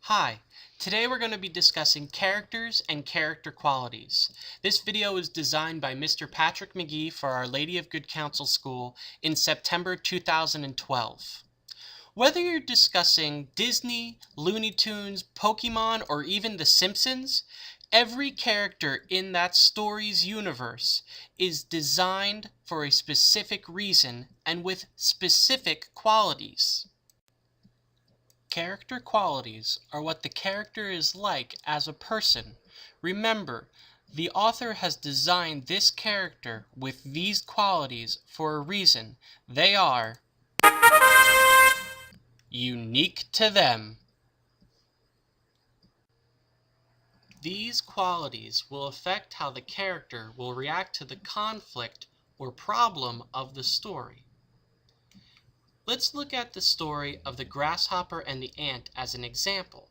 Hi, today we're going to be discussing characters and character qualities. This video is designed by Mr. Patrick McGee for Our Lady of Good Counsel School in September 2012. Whether you're discussing Disney, Looney Tunes, Pokemon, or even The Simpsons, every character in that story's universe is designed for a specific reason and with specific qualities. Character qualities are what the character is like as a person. Remember, the author has designed this character with these qualities for a reason. They are unique to them. These qualities will affect how the character will react to the conflict or problem of the story. Let's look at the story of the grasshopper and the ant as an example.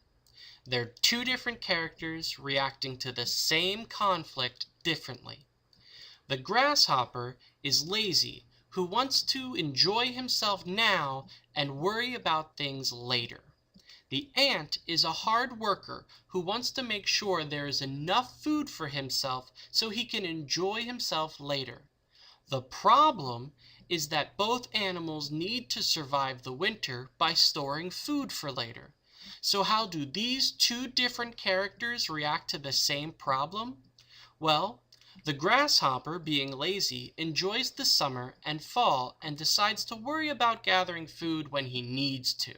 They're two different characters reacting to the same conflict differently. The grasshopper is lazy, who wants to enjoy himself now and worry about things later. The ant is a hard worker who wants to make sure there is enough food for himself so he can enjoy himself later. The problem is that both animals need to survive the winter by storing food for later. So how do these two different characters react to the same problem? Well, the grasshopper, being lazy, enjoys the summer and fall and decides to worry about gathering food when he needs to.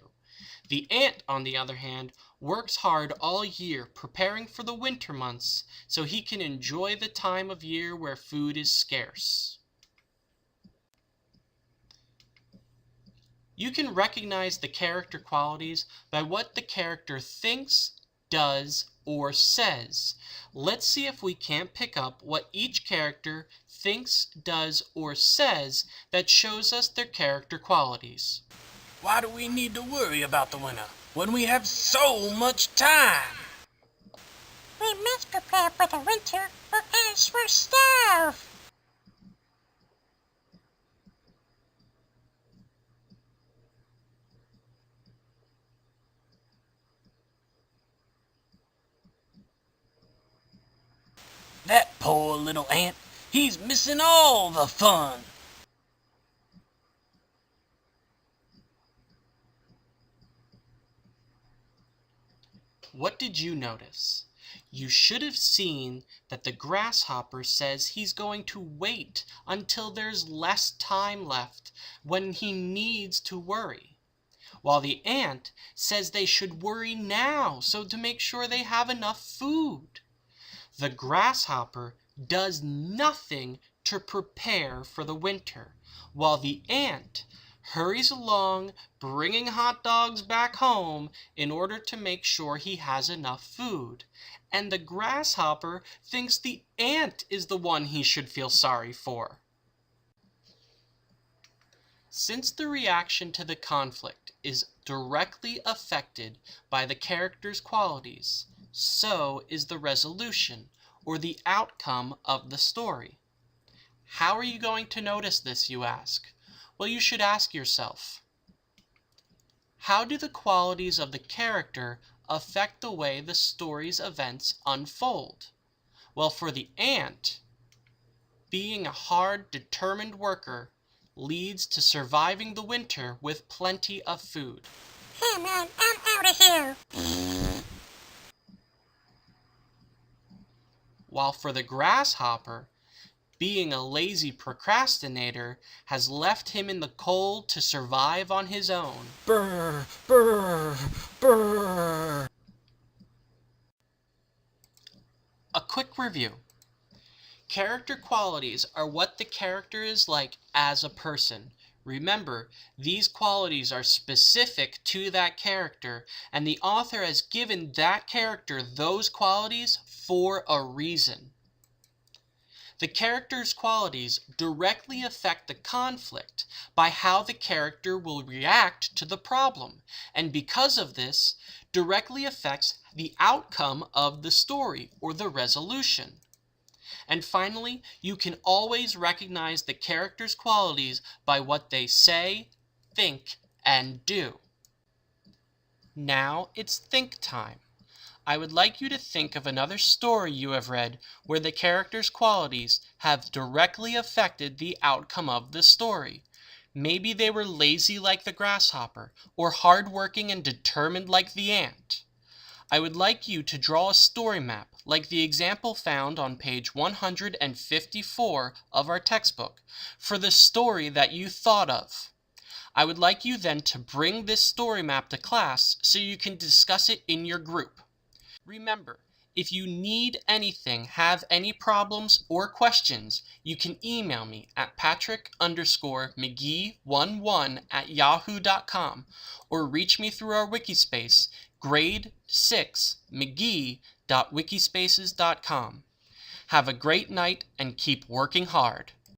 The ant, on the other hand, works hard all year preparing for the winter months so he can enjoy the time of year where food is scarce. You can recognize the character qualities by what the character thinks, does, or says. Let's see if we can't pick up what each character thinks, does, or says that shows us their character qualities. Why do we need to worry about the winter when we have so much time? We must prepare for the winter or else we'll starve. That poor little ant, he's missing all the fun. What did you notice? You should have seen that the grasshopper says he's going to wait until there's less time left when he needs to worry, while the ant says they should worry now so to make sure they have enough food. The grasshopper does nothing to prepare for the winter, while the ant hurries along bringing hot dogs back home in order to make sure he has enough food. And the grasshopper thinks the ant is the one he should feel sorry for. Since the reaction to the conflict is directly affected by the character's qualities, so is the resolution, or the outcome of the story. How are you going to notice this, you ask? Well, you should ask yourself, how do the qualities of the character affect the way the story's events unfold? Well, for the ant, being a hard, determined worker leads to surviving the winter with plenty of food. Hey man, I'm out of here. While for the grasshopper, being a lazy procrastinator has left him in the cold to survive on his own. Brr, brr, brr. A quick review. Character qualities are what the character is like as a person. Remember, these qualities are specific to that character, and the author has given that character those qualities for a reason. The character's qualities directly affect the conflict by how the character will react to the problem, and because of this, directly affects the outcome of the story or the resolution. And finally, you can always recognize the character's qualities by what they say, think, and do. Now it's think time. I would like you to think of another story you have read where the character's qualities have directly affected the outcome of the story. Maybe they were lazy like the grasshopper, or hardworking and determined like the ant. I would like you to draw a story map like the example found on page 154 of our textbook for the story that you thought of. I would like you then to bring this story map to class so you can discuss it in your group. Remember, if you need anything, have any problems or questions, you can email me at patrick_mcgee11@yahoo.com or reach me through our Wikispace, grade6mcgee.wikispaces.com. Have a great night and keep working hard.